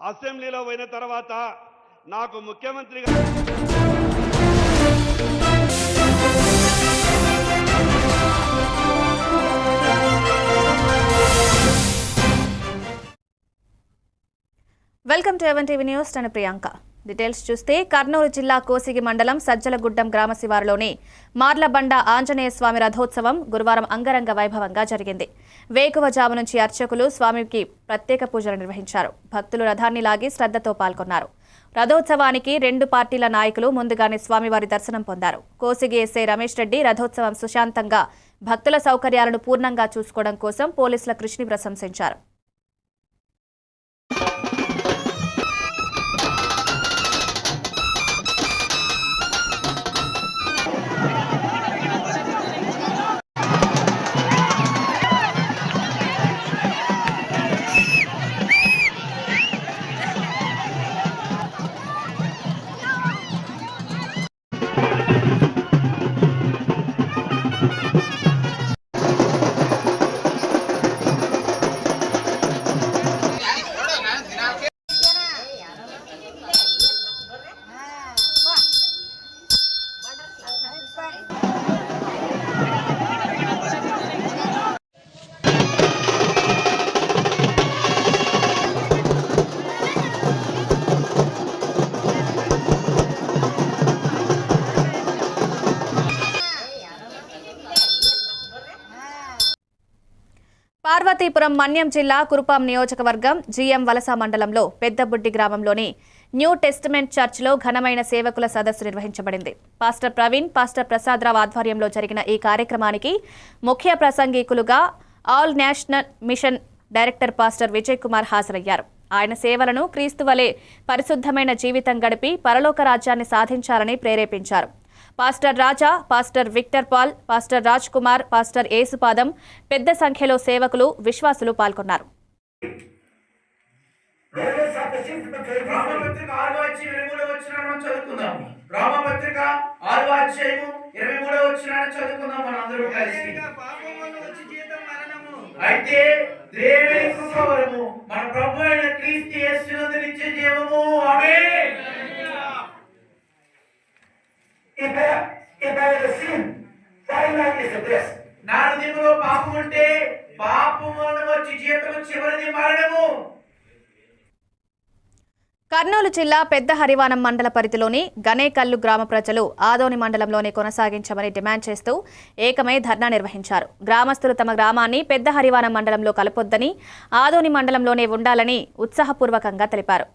అసెంబ్లీలో పోయిన తర్వాత నాకు ముఖ్యమంత్రిగా welcome to even TV news. నేను ప్రియాంక. డీటెయిల్స్ చూస్తే కర్నూలు జిల్లా కోసిగి మండలం సజ్జలగుడ్డం గ్రామ శివారులోని మార్లబండ ఆంజనేయ స్వామి రథోత్సవం గురువారం అంగరంగ వైభవంగా జరిగింది. వేకువజాము నుంచి అర్చకులు స్వామికి ప్రత్యేక పూజలు నిర్వహించారు. భక్తులు రథాన్ని లాగి శ్రద్ధతో పాల్గొన్నారు. రథోత్సవానికి 2 పార్టీల నాయకులు ముందుగానే స్వామివారి దర్శనం పొందారు. కోసిగి ఎస్ఐ రమేష్ రెడ్డి రథోత్సవం సుశాంతంగా భక్తుల సౌకర్యాలను పూర్ణంగా చూసుకోవడం కోసం పోలీసుల కృషిని ప్రశంసించారు. పార్వతీపురం మన్యం జిల్లా కురుపాం నియోజకవర్గం జీఎం వలస మండలంలో పెద్దబుడ్డి గ్రామంలోని న్యూ టెస్టిమెంట్ చర్చ్లో ఘనమైన సేవకుల సదస్సు నిర్వహించబడింది. పాస్టర్ ప్రవీణ్, పాస్టర్ ప్రసాద్ రావు ఆధ్వర్యంలో జరిగిన ఈ కార్యక్రమానికి ముఖ్య ప్రసంగికులుగా all national mission director pastor Vijay Kumar హాజరయ్యారు. ఆయన సేవలను క్రీస్తువలే పరిశుద్ధమైన జీవితం గడిపి పరలోక రాజ్యాన్ని సాధించాలని ప్రేరేపించారు. Pastor Raja, pastor Victor Paul, pastor Raj Kumar, pastor Yesupadam, పెద్ద సంఖ్యలో సేవకులు, విశ్వాసులు పాల్గొన్నారు. అయితే దేవుని కృప వరము మన ప్రభువైన క్రీస్తు యేసునందు నిత్య జీవము. ఆమేన్. నా హృదయంలో పాపం ఉంటే పాపము వచ్చి జీవితం చివరిది మరణము. కర్నూలు జిల్లా పెద్ద హరివానం మండల పరిధిలోని గనేకల్లు గ్రామ ప్రజలు ఆదోని మండలంలోనే కొనసాగించమని డిమాండ్ చేస్తూ ఏకమై ధర్నా నిర్వహించారు. గ్రామస్తులు తమ గ్రామాన్ని పెద్ద హరివానం మండలంలో కలపొద్దని, ఆదోని మండలంలోనే ఉండాలని ఉత్సాహపూర్వకంగా తెలిపారు.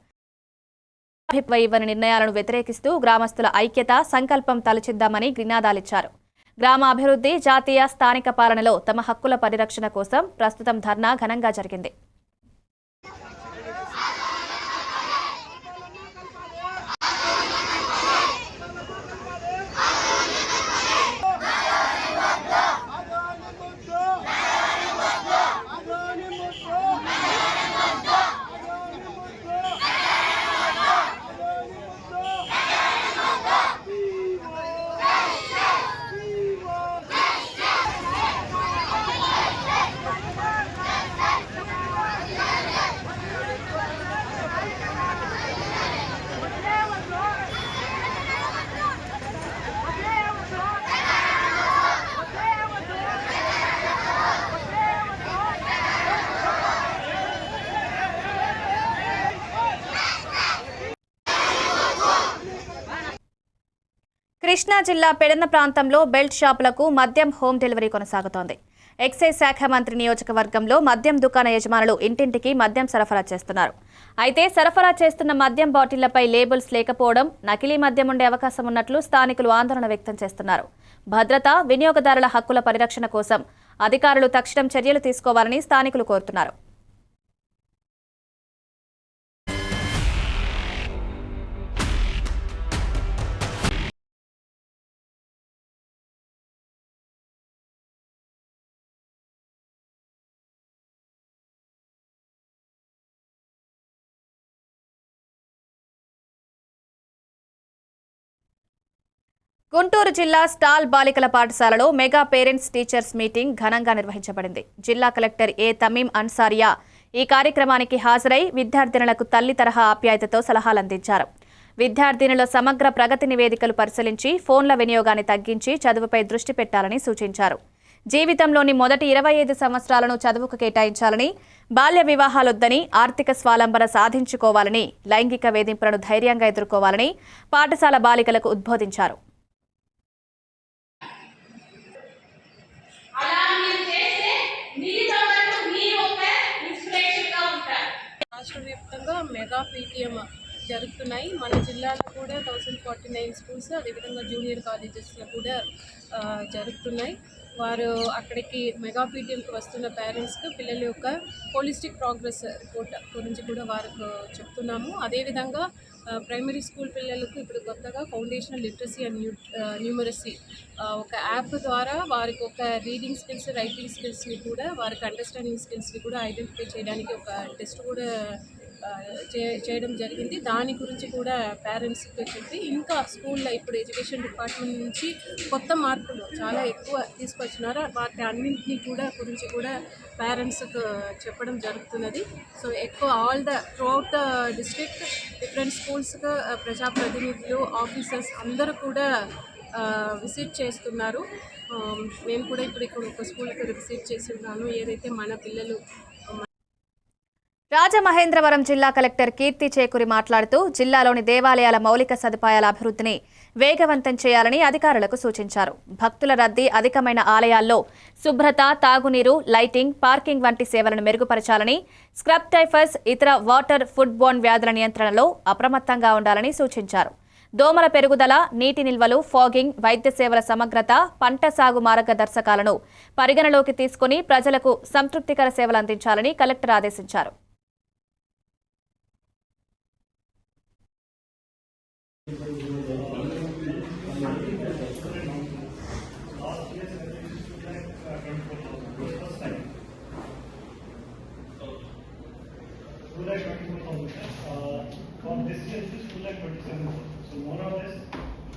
ఇవ్వని నిర్ణయాలను వ్యతిరేకిస్తూ గ్రామస్తుల ఐక్యత సంకల్పం తలచిద్దామని నినాదాలిచ్చారు. గ్రామ అభివృద్ధి, జాతీయ, స్థానిక పాలనలో తమ హక్కుల పరిరక్షణ కోసం ప్రస్తుతం ధర్నా ఘనంగా జరిగింది. కృష్ణా జిల్లా పెడన ప్రాంతంలో బెల్ట్ షాపులకు మద్యం హోమ్ డెలివరీ కొనసాగుతోంది. ఎక్సైజ్ శాఖ మంత్రి నియోజకవర్గంలో మద్యం దుకాణ యజమానులు ఇంటింటికి మద్యం సరఫరా చేస్తున్నారు. అయితే సరఫరా చేస్తున్న మద్యం బాటిళ్లపై లేబుల్స్ లేకపోవడం, నకిలీ మద్యం ఉండే అవకాశం ఉన్నట్లు స్థానికులు ఆందోళన వ్యక్తం చేస్తున్నారు. భద్రత, వినియోగదారుల హక్కుల పరిరక్షణ కోసం అధికారులు తక్షణం చర్యలు తీసుకోవాలని స్థానికులు కోరుతున్నారు. గుంటూరు జిల్లా స్టాల్ బాలికల పాఠశాలలో మెగా పేరెంట్స్ టీచర్స్ మీటింగ్ ఘనంగా నిర్వహించబడింది. జిల్లా కలెక్టర్ ఏ తమీం అన్సారియా ఈ కార్యక్రమానికి హాజరై విద్యార్థినులకు తల్లి తరహా ఆప్యాయతతో సలహాలందించారు. విద్యార్థినుల సమగ్ర ప్రగతి నివేదికలు పరిశీలించి ఫోన్ల వినియోగాన్ని తగ్గించి చదువుపై దృష్టి పెట్టాలని సూచించారు. జీవితంలోని మొదటి 25 సంవత్సరాలను చదువుకు కేటాయించాలని, బాల్య వివాహాలొద్దని, ఆర్థిక స్వాలంబన సాధించుకోవాలని, లైంగిక వేధింపులను ధైర్యంగా ఎదుర్కోవాలని పాఠశాల బాలికలకు ఉద్బోధించారు. రాష్ట్ర వ్యాప్తంగా మెగా పీటీఎం జరుగుతున్నాయి. మన జిల్లాలో కూడా 1049 స్కూల్స్, అదేవిధంగా జూనియర్ కాలేజెస్లో కూడా జరుగుతున్నాయి. వారు అక్కడికి మెగా పీటీఎంకి వస్తున్న పేరెంట్స్కి పిల్లల యొక్క హోలిస్టిక్ ప్రోగ్రెస్ రిపోర్ట్ గురించి కూడా వారికి చెప్తున్నాము. అదేవిధంగా ప్రైమరీ స్కూల్ పిల్లలకు ఇప్పుడు కొత్తగా ఫౌండేషనల్ లిటరసీ అండ్ న్యూమరసీ ఒక యాప్ ద్వారా వారికి ఒక రీడింగ్ స్కిల్స్, రైటింగ్ స్కిల్స్ని కూడా, వారికి అండర్స్టాండింగ్ స్కిల్స్ని కూడా ఐడెంటిఫై చేయడానికి ఒక టెస్ట్ కూడా చేయడం జరిగింది. దాని గురించి కూడా పేరెంట్స్కి చెప్పి, ఇంకా స్కూల్లో ఇప్పుడు ఎడ్యుకేషన్ డిపార్ట్మెంట్ నుంచి కొత్త మార్పులు చాలా ఎక్కువ తీసుకొచ్చినారు. వాటి అన్నింటినీ కూడా గురించి కూడా పేరెంట్స్కి చెప్పడం జరుగుతున్నది. సో ఎక్కువ త్రూఅవుట్ ద డిస్ట్రిక్ట్ డిఫరెంట్ స్కూల్స్కి ప్రజాప్రతినిధులు, ఆఫీసర్స్ అందరూ కూడా విజిట్ చేస్తున్నారు. మేము కూడా ఇప్పుడు ఇక్కడ ఒక స్కూల్కి విజిట్ చేసి ఉన్నాను. ఏదైతే మన పిల్లలు రాజమహేంద్రవరం జిల్లా కలెక్టర్ కీర్తి చేకూరి మాట్లాడుతూ జిల్లాలోని దేవాలయాల మౌలిక సదుపాయాల అభివృద్ధిని వేగవంతం చేయాలని అధికారులకు సూచించారు. భక్తుల రద్దీ అధికమైన ఆలయాల్లో శుభ్రత, తాగునీరు, లైటింగ్, పార్కింగ్ వంటి సేవలను మెరుగుపరచాలని, స్క్రబ్ టైఫస్, ఇతర వాటర్, ఫుడ్ బోర్న్ వ్యాధుల నియంత్రణలో అప్రమత్తంగా ఉండాలని సూచించారు. దోమల పెరుగుదల, నీటి నిల్వలు, ఫాగింగ్, వైద్య సేవల సమగ్రత, పంట సాగు మార్గదర్శకాలను పరిగణలోకి తీసుకుని ప్రజలకు సంతృప్తికర సేవలు అందించాలని కలెక్టర్ ఆదేశించారు. From this year, this 2,27,000. So more or less,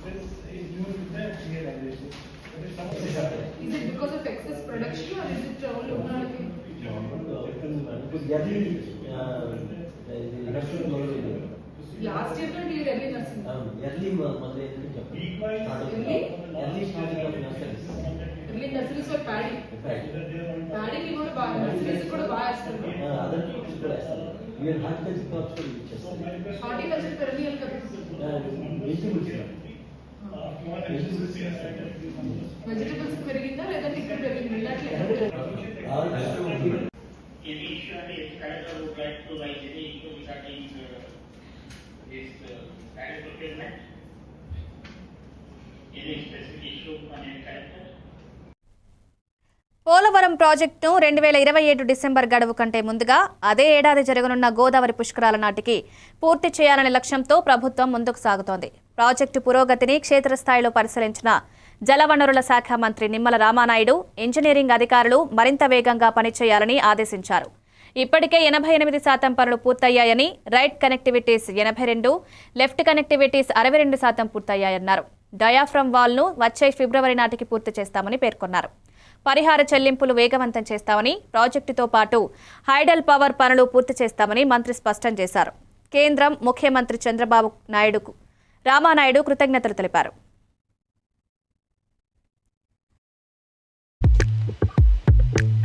this is due to the FCA valuation. Is it because of excess production or is it all last year do you early nursing? Early starting of nurseries. Early nurseries or paddy? Paddy ki kuda baga nurseries kuda baga istaru. Other crops kuda istaru. Even horticulture crops kuda istaru. Horticulture perennial kada. Vegetables పెరిగిందా లేదంటే ఇక్కడ పెరిగిందా? Any issue and if collector would like to raise any issue regarding this status procurement, any specific issue from any collector? Polavaram ప్రాజెక్టును 2027 December గడువు కంటే ముందుగా అదే ఏడాది జరగనున్న గోదావరి పుష్కరాల నాటికి పూర్తి చేయాలనే లక్ష్యంతో ప్రభుత్వం ముందుకు సాగుతోంది. ప్రాజెక్టు పురోగతిని క్షేత్రస్థాయిలో పరిశీలించిన జలవనరుల శాఖ మంత్రి నిమ్మల రామానాయుడు ఇంజనీరింగ్ అధికారులు మరింత వేగంగా పనిచేయాలని ఆదేశించారు. ఇప్పటికే 88% పనులు పూర్తయ్యాయని, రైట్ కనెక్టివిటీస్ 82, లెఫ్ట్ కనెక్టివిటీస్ 62% పూర్తయ్యాయన్నారు. డయాఫ్రమ్ వాల్ను వచ్చే ఫిబ్రవరి నాటికి పూర్తి చేస్తామని పేర్కొన్నారు. పరిహార చెల్లింపులు వేగవంతం చేస్తామని, ప్రాజెక్టుతో పాటు హైడల్ పవర్ పనులు పూర్తి చేస్తామని మంత్రి స్పష్టం చేశారు. కేంద్రం, ముఖ్యమంత్రి చంద్రబాబు నాయుడుకు రామానాయుడు కృతజ్ఞతలు తెలిపారు.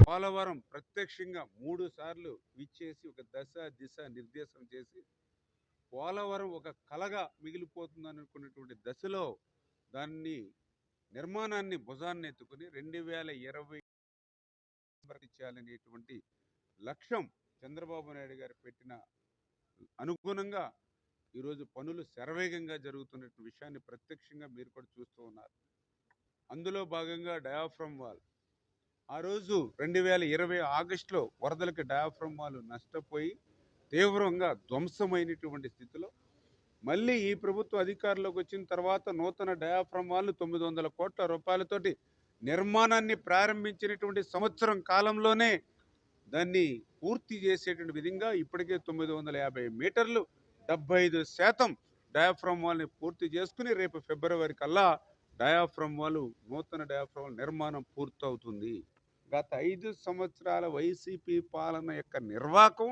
పోలవరం ప్రత్యక్షంగా 3 సార్లు విచ్చేసి ఒక దశ దిశ నిర్దేశం చేసి పోలవరం ఒక కలగా మిగిలిపోతుందని అనుకున్నటువంటి దశలో దాన్ని నిర్మాణాన్ని భుజాన్ని ఎత్తుకుని 2020 చేయాలనేటువంటి లక్ష్యం చంద్రబాబు నాయుడు గారు పెట్టిన అనుగుణంగా ఈరోజు పనులు శరవేగంగా జరుగుతున్న విషయాన్ని ప్రత్యక్షంగా మీరు కూడా చూస్తూ ఉన్నారు. అందులో భాగంగా డయాఫ్రమ్ వాల్ ఆ రోజు 2020 ఆగస్టులో వరదలకు డయాఫ్రమ్ వాల్ నష్టపోయి తీవ్రంగా ధ్వంసమైనటువంటి స్థితిలో మళ్ళీ ఈ ప్రభుత్వ అధికారంలోకి వచ్చిన తర్వాత నూతన డయాఫ్రమ్ వాల్ను 900 కోట్ల రూపాయలతోటి నిర్మాణాన్ని ప్రారంభించినటువంటి సంవత్సరం కాలంలోనే దాన్ని పూర్తి చేసేటువంటి విధంగా ఇప్పటికే 950 మీటర్లు 75% డయాఫ్రమ్ వాల్ని పూర్తి చేసుకుని రేపు ఫిబ్రవరి కల్లా డయాఫ్రమ్ వాల్ నూతన డయాఫ్రమ్ వాల్ నిర్మాణం పూర్తవుతుంది. గత 5 సంవత్సరాల వైసీపీ పాలన యొక్క నిర్వాకం,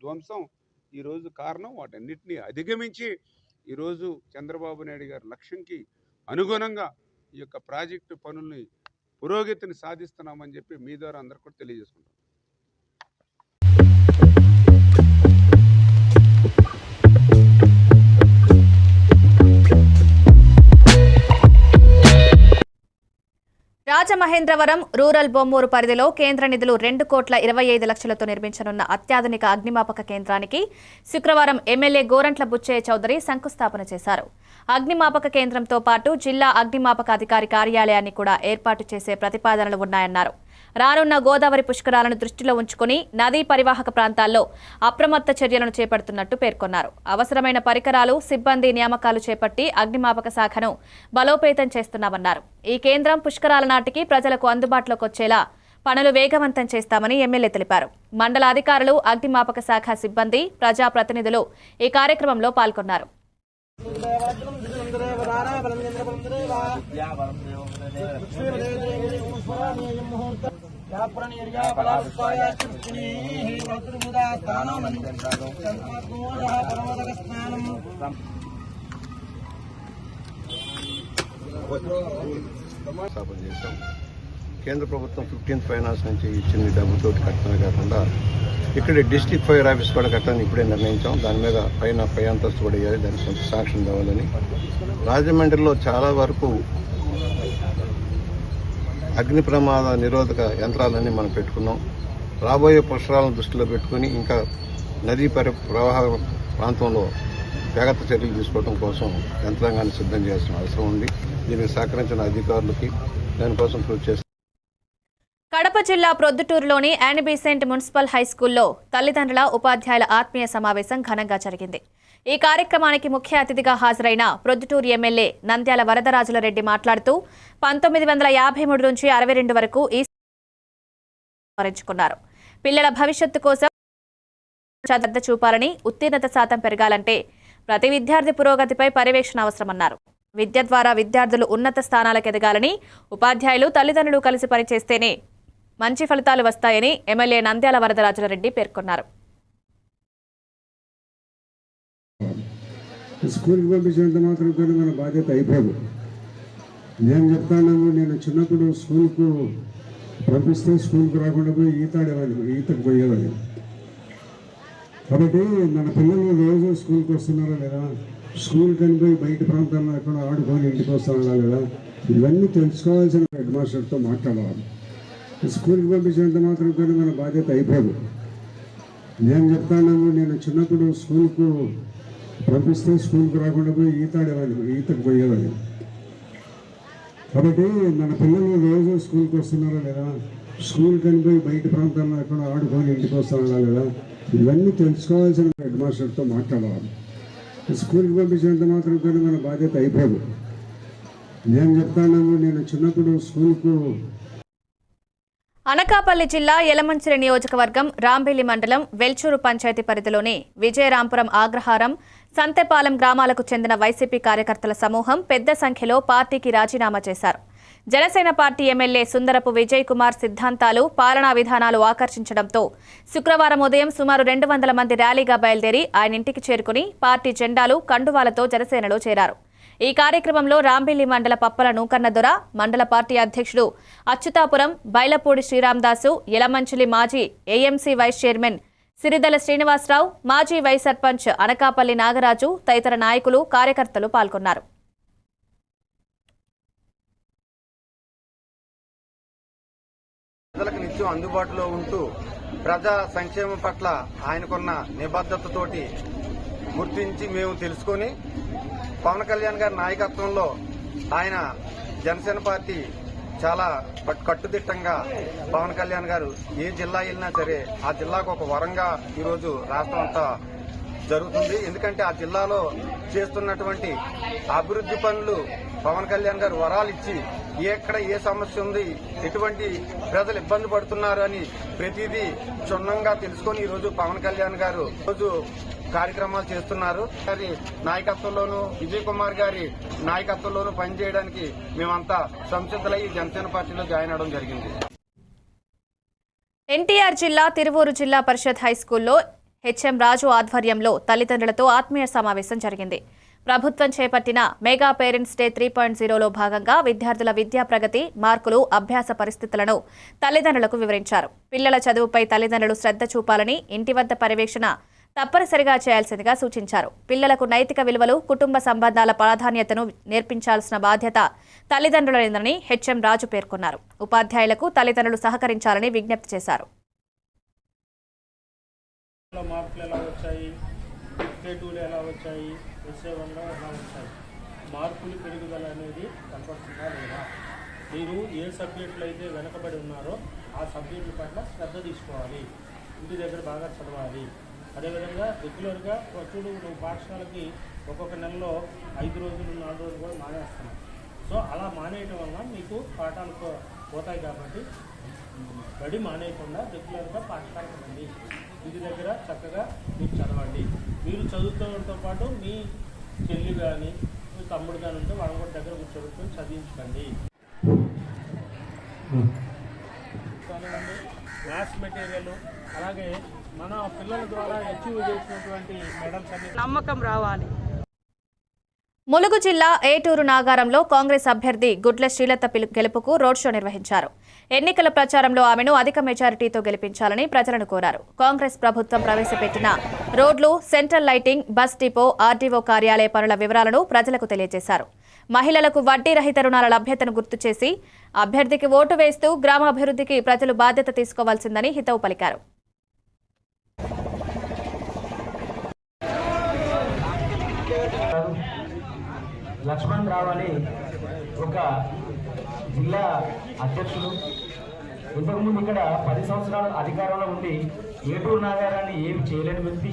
ధ్వంసం ఈరోజు కారణం. వాటన్నిటినీ అధిగమించి ఈరోజు చంద్రబాబు నాయుడు గారి లక్ష్యంకి అనుగుణంగా ఈ యొక్క ప్రాజెక్టు పనుల్ని పురోగతిని సాధిస్తున్నామని చెప్పి మీ ద్వారా అందరూ కూడా తెలియజేసుకుంటాం. రాజమహేంద్రవరం రూరల్ బొమ్మూరు పరిధిలో కేంద్ర నిధులు 2,25,00,000తో నిర్మించనున్న అత్యాధునిక అగ్నిమాపక కేంద్రానికి శుక్రవారం ఎమ్మెల్యే గోరంట్ల బుచ్చయ్య చౌదరి శంకుస్థాపన చేశారు. అగ్నిమాపక కేంద్రంతో పాటు జిల్లా అగ్నిమాపక అధికారి కార్యాలయాన్ని కూడా ఏర్పాటు చేసే ప్రతిపాదనలు ఉన్నాయన్నారు. రానున్న గోదావరి పుష్కరాలను దృష్టిలో ఉంచుకుని నదీ పరివాహక ప్రాంతాల్లో అప్రమత్త చర్యలను చేపడుతున్నట్టు పేర్కొన్నారు. అవసరమైన పరికరాలు, సిబ్బంది నియామకాలు చేపట్టి అగ్నిమాపక శాఖను బలోపేతం చేస్తున్నామన్నారు. ఈ కేంద్రం పుష్కరాల నాటికి ప్రజలకు అందుబాటులోకి వచ్చేలా పనులు వేగవంతం చేస్తామని ఎమ్మెల్యే తెలిపారు. మండల అధికారులు, అగ్నిమాపక శాఖ సిబ్బంది, ప్రజాప్రతినిధులు ఈ కార్యక్రమంలో పాల్గొన్నారు. కేంద్ర ప్రభుత్వం 15th ఫైనాన్స్ నుంచి ఇచ్చిన డబ్బుతో కట్టడమే కాకుండా ఇక్కడ డిస్ట్రిక్ట్ ఫైర్ ఆఫీస్ కూడా కట్టాలని ఇప్పుడే నిర్ణయించాం. దాని మీద పై అంతస్తు కూడా వేయాలి, దానికి కొంత సాక్ష్యం కావాలని. రాజమండ్రిలో చాలా వరకు అగ్ని ప్రమాద నిరోధక యంత్రాలన్నీ మనం పెట్టుకున్నాం. రాబోయే పుష్కరాలను దృష్టిలో పెట్టుకుని ఇంకా నదీ ప్రవాహ ప్రాంతంలో జాగ్రత్త చర్యలు తీసుకోవడం కోసం యంత్రాంగాన్ని సిద్ధం చేయాల్సిన అవసరం ఉంది. దీనికి సహకరించిన అధికారులకి దానికోసం కృషి చేస్తాం. కడప జిల్లా ప్రొద్దుటూరులోని యానిబీసెంట్ మున్సిపల్ హైస్కూల్లో తల్లిదండ్రుల, ఉపాధ్యాయుల ఆత్మీయ సమావేశం ఘనంగా జరిగింది. ఈ కార్యక్రమానికి ముఖ్య అతిథిగా హాజరైన ప్రొద్దుటూరు ఎమ్మెల్యే నంద్యాల వరదరాజులరెడ్డి మాట్లాడుతూ 1953 నుంచి 62 వరకు ఈ స్మరించుకున్నారు. పిల్లల భవిష్యత్తు కోసం శ్రద్ధ చూపాలని, ఉత్తీర్ణత శాతం పెరగాలంటే ప్రతి విద్యార్థి పురోగతిపై పర్యవేక్షణ అవసరమన్నారు. విద్య ద్వారా విద్యార్థులు ఉన్నత స్థానాలకు ఎదగాలని, ఉపాధ్యాయులు, తల్లిదండ్రులు కలిసి పనిచేస్తేనే మంచి ఫలితాలు వస్తాయని ఎమ్మెల్యే నంద్యాల వరదరాజులరెడ్డి పేర్కొన్నారు. స్కూల్కి పంపించేంత మాత్రం మన బాధ్యత అయిపోదు. నేను చెప్తాను, నేను చిన్నప్పుడు స్కూల్కు పంపిస్తే స్కూల్కి రాకుండా పోయి ఈతకు పోయేవాడిని. కాబట్టి మన పిల్లలు రోజు స్కూల్కి వస్తున్నారా లేదా, స్కూల్ కనిపోయి బయట ప్రాంతాల్లో ఎక్కడ ఆడుకొని ఇంటికి వస్తున్నారా లేదా, ఇవన్నీ తెలుసుకోవాల్సిన హెడ్ మాస్టర్తో మాట్లాడాలి. స్కూల్కి పంపించేంత మాత్రం మన బాధ్యత అయిపోదు. నేను చెప్తాను, నేను చిన్నప్పుడు స్కూల్కు పంపిస్తే స్కూల్కి రాకుండా పోయి ఈతకు పోయేవాడిని. కాబట్టి మన పిల్లలు రోజు స్కూల్కి వస్తున్నారా లేదా, స్కూల్ కనిపోయి బయట ప్రాంతాల్లో ఎక్కడ ఆడుకొని ఇంటికి వస్తున్నారా లేదా, ఇవన్నీ తెలుసుకోవాల్సిన హెడ్ మాస్టర్తో మాట్లాడాలి. స్కూల్కి పంపించేంత మాత్రం మన బాధ్యత అయిపోదు. నేను చెప్తాను, నేను చిన్నప్పుడు స్కూల్కు అనకాపల్లి జిల్లా యలమంచిలి నియోజకవర్గం రాంబెల్లి మండలం వెల్చూరు పంచాయతీ పరిధిలోని విజయరాంపురం, ఆగ్రహారం, సంతెపాలెం గ్రామాలకు చెందిన వైసీపీ కార్యకర్తల సమూహం పెద్ద సంఖ్యలో పార్టీకి రాజీనామా చేశారు. జనసేన పార్టీ ఎమ్మెల్యే సుందరపు విజయ్ కుమార్ సిద్ధాంతాలు, పాలనా విధానాలు ఆకర్షించడంతో శుక్రవారం ఉదయం సుమారు 200 మంది ర్యాలీగా బయలుదేరి ఆయన ఇంటికి చేరుకుని పార్టీ జెండాలు, కండువాలతో జనసేనలో చేరారు. ఈ కార్యక్రమంలో రాంబెల్లి మండల పప్పల నూకన్నదొర, మండల పార్టీ అధ్యక్షుడు అచ్యుతాపురం బైలపూడి శ్రీరామదాసు, యలమంచిలి మాజీ ఏఎంసీ వైస్ చైర్మన్ సిరిదల శ్రీనివాసరావు, మాజీ వైస్ సర్పంచ్ అనకాపల్లి నాగరాజు తదితర నాయకులు, కార్యకర్తలు పాల్గొన్నారు. ప్రజలకు నిత్యం అందుబాటులో ఉంటూ ప్రజా సంక్షేమం పట్ల ఆయనకున్న నిబద్ధతతోటి గుర్తించి మేము తెలుసుకొని పవన్ కళ్యాణ్ గారి నాయకత్వంలో ఆయన జనసేన పార్టీ చాలా కట్టుదిట్టంగా పవన్ కళ్యాణ్ గారు ఏ జిల్లా వెళ్ళినా సరే ఆ జిల్లాకు ఒక వరంగా ఈరోజు రాష్ట్రం అంతా జరుగుతుంది. ఎందుకంటే ఆ జిల్లాలో చేస్తున్నటువంటి అభివృద్ధి పనులు పవన్ కళ్యాణ్ గారు వరాలు ఇచ్చి ఎక్కడ ఏ సమస్య ఉంది, ఎటువంటి ప్రజలు ఇబ్బంది పడుతున్నారు అని ప్రతిదీ క్షుణ్ణంగా తెలుసుకొని ఈరోజు పవన్ కళ్యాణ్ గారు రోజు కార్యక్రమాలు చేస్తున్నారు. గారి నాయకత్వంలోనూ, విజయ్ కుమార్ గారి నాయకత్వంలోనూ పనిచేయడానికి మేమంతా సంసిద్ధులై జనసేన పార్టీలో జాయిన్ అవడం జరిగింది. ఎన్టీఆర్ జిల్లా తిరువూరు జిల్లా పరిషత్ హైస్కూల్లో హెచ్ఎం రాజు ఆధ్వర్యంలో తల్లిదండ్రులతో ఆత్మీయ సమావేశం జరిగింది. ప్రభుత్వం చేపట్టిన మెగా పేరెంట్స్ డే 3.0లో భాగంగా విద్యార్థుల విద్యా ప్రగతి, మార్కులు, అభ్యాస పరిస్థితులను తల్లిదండ్రులకు వివరించారు. పిల్లల చదువుపై తల్లిదండ్రులు శ్రద్ధ చూపాలని, ఇంటి వద్ద పర్యవేక్షణ తప్పనిసరిగా చేయాల్సిందిగా సూచించారు. పిల్లలకు నైతిక విలువలు, కుటుంబ సంబంధాల ప్రాధాన్యతను నేర్పించాల్సిన బాధ్యత తల్లిదండ్రులదేనని హెచ్ఎం రాజు పేర్కొన్నారు. ఉపాధ్యాయులకు తల్లిదండ్రులు సహకరించాలని విజ్ఞప్తి చేశారు. మార్కులు ఎలా వచ్చాయి, K2లో ఎలా వచ్చాయి, SA1లో ఎలా వచ్చాయి, మార్కులు పెరుగుదల అనేది కనపడుతుందా లేదా, మీరు ఏ సబ్జెక్టులు అయితే వెనకబడి ఉన్నారో ఆ సబ్జెక్టుల పట్ల శ్రద్ధ తీసుకోవాలి, ఇంటి దగ్గర బాగా చదవాలి. అదేవిధంగా రెగ్యులర్గా చూడు, నువ్వు పాఠశాలకి ఒక్కొక్క నెలలో 5 రోజులు 4 రోజులు కూడా మానేస్తున్నావు. సో అలా మానేయటం వల్ల మీకు పాఠాలు పోతాయి. కాబట్టి బడి మానేయకుండా రెగ్యులర్గా పాఠశాలకు రండి, ఇంటి దగ్గర చక్కగా మీరు చదవండి. మీరు చదువుకోవడంతో పాటు మీ చెల్లి కానీ మీ తమ్ముడు కానీ ఉంటే వాళ్ళ కూడా దగ్గర కూర్చోబెట్టుకొని చదివించకండి. మ్యాథ్స్ మెటీరియల్ అలాగే మన పిల్లల ద్వారా అచీవ్ చేసినటువంటి మెడల్స్ అన్ని నమ్మకం రావాలి. ములుగు జిల్లా ఏటూరు నాగారంలో కాంగ్రెస్ అభ్యర్థి గుడ్ల శ్రీలత గెలుపుకు రోడ్ షో నిర్వహించారు. ఎన్నికల ప్రచారంలో ఆమెను అధిక మెజారిటీతో గెలిపించాలని ప్రజలను కోరారు. కాంగ్రెస్ ప్రభుత్వం ప్రవేశపెట్టిన రోడ్లు, central lighting, bus depot, RDO కార్యాలయ పనుల వివరాలను ప్రజలకు తెలియజేశారు. మహిళలకు వడ్డీ రహిత రుణాల లభ్యతను గుర్తు చేసి అభ్యర్థికి ఓటు వేస్తూ గ్రామాభివృద్ధికి ప్రజలు బాధ్యత తీసుకోవాల్సిందని హితవు పలికారు. లక్ష్మణ్ రావు అని ఒక జిల్లా అధ్యక్షుడు, ఇంతకుముందు ఇక్కడ 10 సంవత్సరాల అధికారంలో ఉండి ఏటూరు నాగారాన్ని ఏమి చేయలేని వ్యక్తి.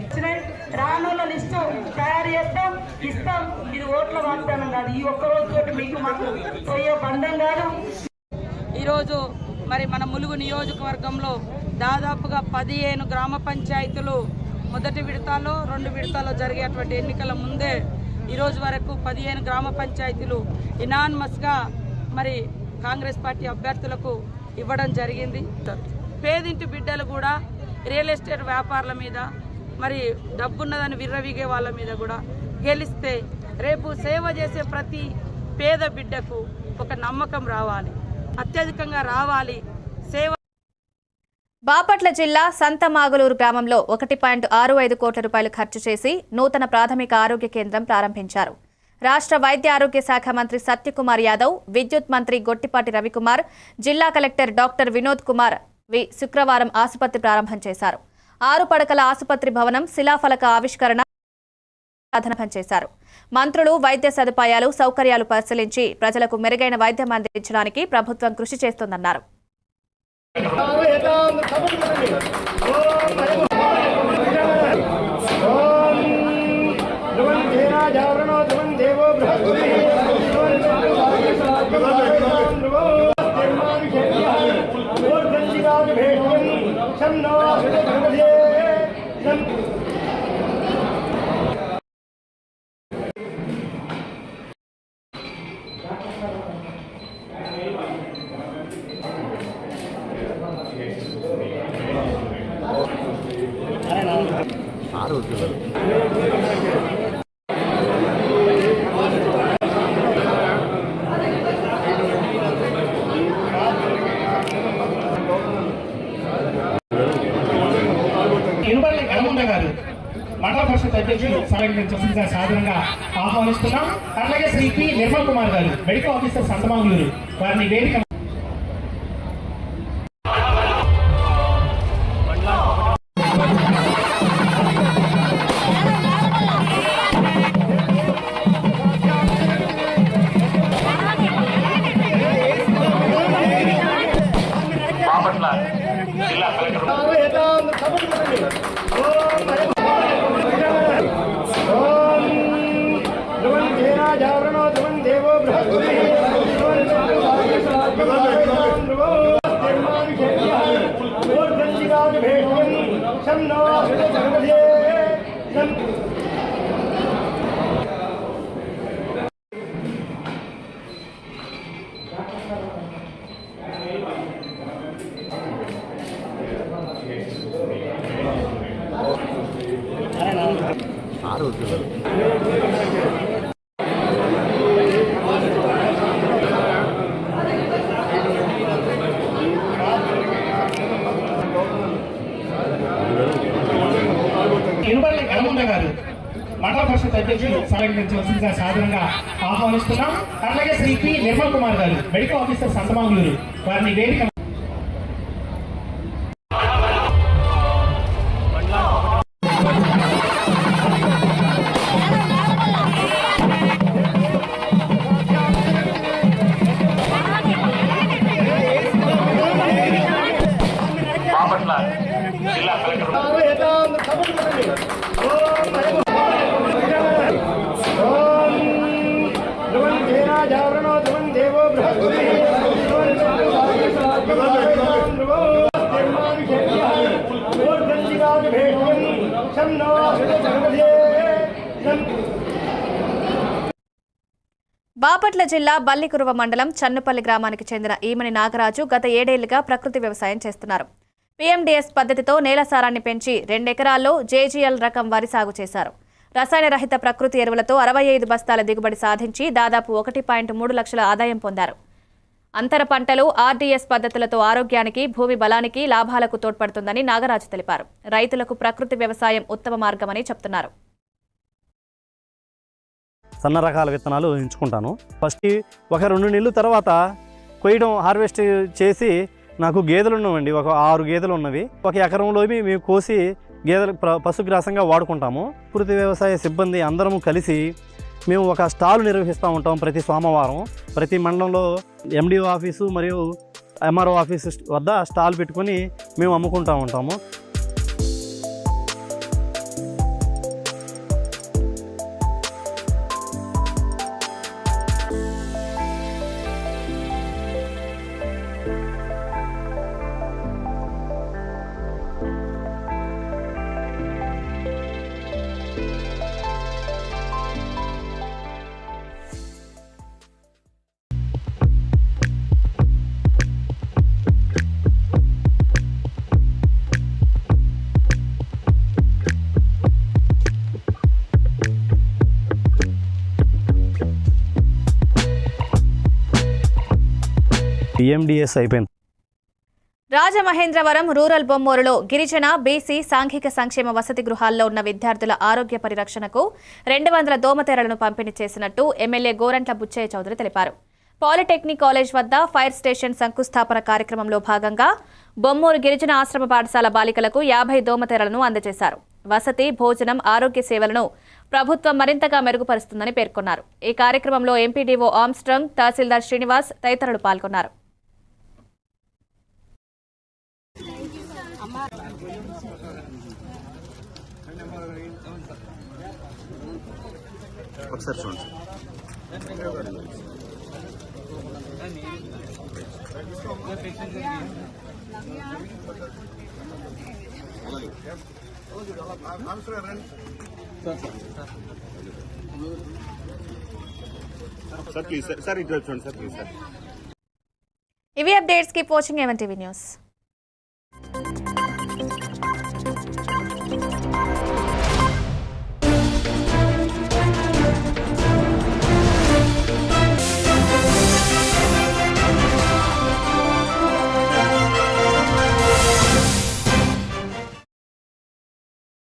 రానున్న లిస్టు తయారు చేస్తాం, ఇస్తాం. ఇది ఓట్ల వాగ్దానం కాదు. ఈ ఒక్క రోజు మీకు మాకు పోయే బంధం కాదు. ఈరోజు మరి మన ములుగు నియోజకవర్గంలో దాదాపుగా 15 గ్రామ పంచాయతీలు మొదటి విడతలో 2 విడతలో జరిగేటువంటి ఎన్నికల ముందే ఈరోజు వరకు 15 గ్రామ పంచాయతీలు ఇనాన్మస్గా మరి కాంగ్రెస్ పార్టీ అభ్యర్థులకు ఇవ్వడం జరిగింది. పేదింటి బిడ్డలు కూడా రియల్ ఎస్టేట్ వ్యాపారుల మీద, మరి డబ్బున్నదని విర్రవీగే వాళ్ళ మీద కూడా గెలిస్తే రేపు సేవ చేసే ప్రతి పేద బిడ్డకు ఒక నమ్మకం రావాలి, అత్యధికంగా రావాలి. సేవ బాపట్ల జిల్లా సంతమాగులూరు గ్రామంలో 1.65 కోట్ల రూపాయలు ఖర్చు చేసి నూతన ప్రాథమిక ఆరోగ్య కేంద్రం ప్రారంభించారు. రాష్ట్ర వైద్య ఆరోగ్య శాఖ మంత్రి సత్యకుమార్ యాదవ్, విద్యుత్ మంత్రి గొట్టిపాటి రవికుమార్, జిల్లా కలెక్టర్ డాక్టర్ వినోద్ కుమార్ శుక్రవారం ఆసుపత్రి ప్రారంభం చేశారు. 6 పడకల ఆసుపత్రి భవనం శిలాఫలక ఆవిష్కరణ ప్రారంభం చేశారు. మంత్రులు వైద్య సదుపాయాలు, సౌకర్యాలు పరిశీలించి ప్రజలకు మెరుగైన వైద్యం అందించడానికి ప్రభుత్వం కృషి చేస్తోందన్నారు. మండల పరిషత్ అధ్యక్షులు సంఘటించాల్సిందిగా సాధారణంగా ఆహ్వానిస్తున్నాం. అలాగే శ్రీ పి నిర్మల్ కుమార్ గారు, మెడికల్ ఆఫీసర్ సంతమాగులూరు, వారిని వేదిక బాపట్ల జిల్లా కలెక్టర్ ఇనుపల్లి గణముండ గారు మండల పరిషత్ అధ్యక్షులు సంఘటించవలసిందిగా సాధారణంగా ఆహ్వానిస్తున్నాం. అలాగే శ్రీ పి నిర్మల్ కుమార్ గారు మెడికల్ ఆఫీసర్ సంతమాంగులూరు వారిని వేదిక జిల్లా బాపట్ల జిల్లా బల్లికురువ మండలం చన్నుపల్లి గ్రామానికి చెందిన ఈమని నాగరాజు గత 7 ఏళ్లుగా ప్రకృతి వ్యవసాయం చేస్తున్నారు. PMDS పద్ధతితో నేల సారాన్ని పెంచి 2 ఎకరాల్లో JGL రకం వరి సాగు చేశారు. రసాయన రహిత ప్రకృతి ఎరువులతో 65 బస్తాల దిగుబడి సాధించి దాదాపు 1.3 లక్షల ఆదాయం పొందారు. అంతర పంటలు RDS పద్ధతులతో ఆరోగ్యానికి, భూమి బలానికి, లాభాలకు తోడ్పడుతుందని నాగరాజు తెలిపారు. రైతులకు ప్రకృతి వ్యవసాయం ఉత్తమ మార్గమని చెప్తున్నారు. సన్న రకాల విత్తనాలు ఎంచుకుంటాను. ఫస్ట్ ఒక 2 నెలల తర్వాత కొయ్యడం, హార్వెస్ట్ చేసి నాకు గేదెలు ఉన్నవండి. ఒక 6 గేదెలు ఉన్నవి. ఒక ఎకరంలో మేము కోసి గేదెలు పశుగ్రాసంగా వాడుకుంటాము. ప్రకృతి వ్యవసాయ సిబ్బంది అందరము కలిసి మేము ఒక స్టాల్ నిర్వహిస్తూ ఉంటాం. ప్రతి సోమవారం ప్రతి మండలంలో MDO ఆఫీసు మరియు MRO ఆఫీసు వద్ద స్టాల్ పెట్టుకొని మేము అమ్ముకుంటూ ఉంటాము. PMDS అయిపోయింది. రాజమహేంద్రవరం రూరల్ బొమ్మూరులో గిరిజన, BC సాంఘిక సంక్షేమ వసతి గృహాల్లో ఉన్న విద్యార్థుల ఆరోగ్య పరిరక్షణకు 200 దోమతెరలను పంపిణీ చేసినట్టు ఎమ్మెల్యే గోరంట్ల బుచ్చయ్య చౌదరి తెలిపారు. పాలిటెక్నిక్ కాలేజ్ వద్ద ఫైర్ స్టేషన్ శంకుస్థాపన కార్యక్రమంలో భాగంగా బొమ్మూరు గిరిజన ఆశ్రమ పాఠశాల బాలికలకు 50 దోమతెరలను అందజేశారు. వసతి, భోజనం, ఆరోగ్య సేవలను ప్రభుత్వం మరింతగా మెరుగుపరుస్తుందని పేర్కొన్నారు. ఈ కార్యక్రమంలో ఎంపీడీఓ ఆమ్స్ట్రాంగ్, తహసీల్దార్ శ్రీనివాస్ తదితరులు పాల్గొన్నారు. ఇవి updates. Keep watching MNTV news.